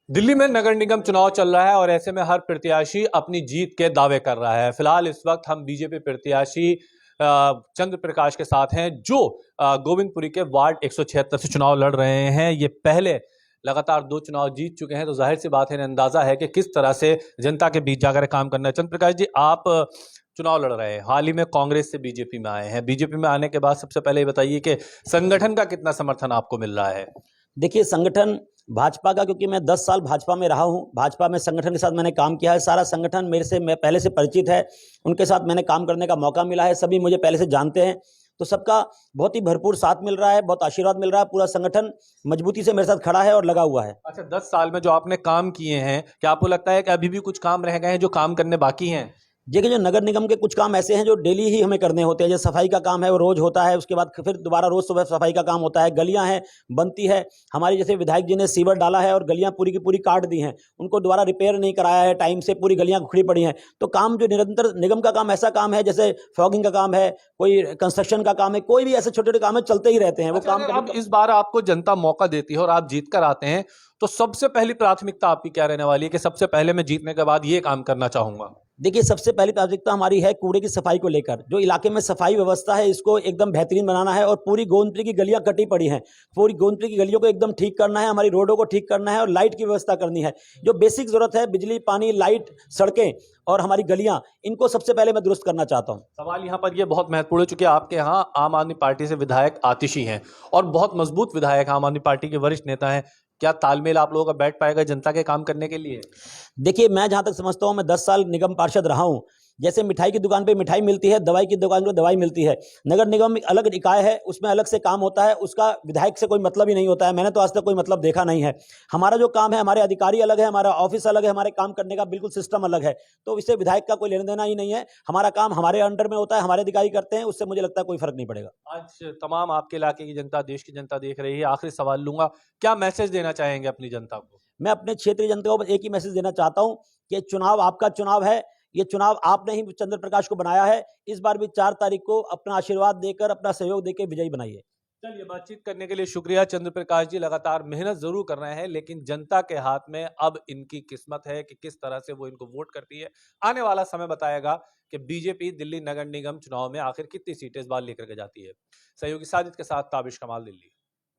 दिल्ली में नगर निगम चुनाव चल रहा है और ऐसे में हर प्रत्याशी अपनी जीत के दावे कर रहा है। फिलहाल इस वक्त हम बीजेपी प्रत्याशी चंद्र प्रकाश के साथ हैं, जो गोविंदपुरी के वार्ड 176 से चुनाव लड़ रहे हैं। ये पहले लगातार 2 चुनाव जीत चुके हैं, तो जाहिर सी बात है, अंदाजा है कि किस तरह से जनता के बीच जाकर काम करना है। चंद्र प्रकाश जी, आप चुनाव लड़ रहे हैं, हाल ही में कांग्रेस से बीजेपी में आए हैं। बीजेपी में आने के बाद सबसे पहले ये बताइए कि संगठन का कितना समर्थन आपको मिल रहा है? देखिए, संगठन भाजपा का, क्योंकि मैं 10 साल भाजपा में रहा हूं, भाजपा में संगठन के साथ मैंने काम किया है। सारा संगठन मैं पहले से परिचित है, उनके साथ मैंने काम करने का मौका मिला है। सभी मुझे पहले से जानते हैं, तो सबका बहुत ही भरपूर साथ मिल रहा है, बहुत आशीर्वाद मिल रहा है। पूरा संगठन मजबूती से मेरे साथ खड़ा है और लगा हुआ है। अच्छा, 10 साल में जो आपने काम किए हैं, क्या आपको लगता है कि अभी भी कुछ काम रह गए हैं जो काम करने बाकी हैं? देखिए, जो नगर निगम के कुछ काम ऐसे हैं जो डेली ही हमें करने होते हैं। जैसे सफाई का काम है, वो रोज होता है, उसके बाद फिर दोबारा रोज सुबह सफाई का काम होता है। गलियां हैं, बनती है हमारी, जैसे विधायक जी ने सीवर डाला है और गलियां पूरी की पूरी काट दी हैं, उनको दोबारा रिपेयर नहीं कराया है टाइम से, पूरी गलियां उखड़ी पड़ी हैं। तो काम जो निरंतर निगम का काम ऐसा काम है, जैसे फॉगिंग का काम है, कोई कंस्ट्रक्शन का काम है, कोई भी ऐसे छोटे छोटे काम है, चलते ही रहते हैं वो काम। अब इस बार आपको जनता मौका देती है और आप जीत कर आते हैं, तो सबसे पहली प्राथमिकता आपकी क्या रहने वाली है कि सबसे पहले मैं जीतने के बाद ये काम करना चाहूंगा? देखिए, सबसे पहली प्राथमिकता हमारी है कूड़े की सफाई को लेकर। जो इलाके में सफाई व्यवस्था है, इसको एकदम बेहतरीन बनाना है। और पूरी गोविंदपुरी की गलियां कटी पड़ी हैं, पूरी गोविंदपुरी की गलियों को एकदम ठीक करना है, हमारी रोडों को ठीक करना है और लाइट की व्यवस्था करनी है। जो बेसिक जरूरत है, बिजली, पानी, लाइट, सड़कें और हमारी गलियां, इनको सबसे पहले मैं दुरुस्त करना चाहता हूं। सवाल यहाँ पर ये बहुत महत्वपूर्ण है, चूंकि आपके यहाँ आम आदमी पार्टी से विधायक आतिशी हैं और बहुत मजबूत विधायक आम आदमी पार्टी के वरिष्ठ नेता हैं। क्या तालमेल आप लोगों का बैठ पाएगा जनता के काम करने के लिए? देखिए, मैं जहां तक समझता हूं, मैं 10 साल निगम पार्षद रहा हूं। जैसे मिठाई की दुकान पे मिठाई मिलती है, दवाई की दुकान पे दवाई मिलती है, नगर निगम एक अलग इकाई है, उसमें अलग से काम होता है, उसका विधायक से कोई मतलब ही नहीं होता है। मैंने तो आज तक कोई मतलब देखा नहीं है। हमारा जो काम है, हमारे अधिकारी अलग है, हमारा ऑफिस अलग है, हमारे काम करने का बिल्कुल सिस्टम अलग है। तो इससे विधायक का कोई लेना देना ही नहीं है। हमारा काम हमारे अंडर में होता है, हमारे अधिकारी करते हैं, उससे मुझे लगता है कोई फर्क नहीं पड़ेगा। आज तमाम आपके इलाके की जनता, देश की जनता देख रही है। आखिरी सवाल लूंगा, क्या मैसेज देना चाहेंगे अपनी जनता को? मैं अपने क्षेत्रीय जनता को एक ही मैसेज देना चाहता हूं कि चुनाव आपका चुनाव है। ये चुनाव आपने ही चंद्र प्रकाश को बनाया है। इस बार भी 4 तारीख को अपना आशीर्वाद देकर, अपना सहयोग देकर विजयी बनाइए। चलिए, बातचीत करने के लिए शुक्रिया। चंद्र प्रकाश जी लगातार मेहनत जरूर कर रहे हैं, लेकिन जनता के हाथ में अब इनकी किस्मत है कि किस तरह से वो इनको वोट करती है। आने वाला समय बताएगा कि बीजेपी दिल्ली नगर निगम चुनाव में आखिर कितनी सीटें इस बार लेकर के जाती है। सहयोगी साजिद के साथ ताबिश कमाल, दिल्ली।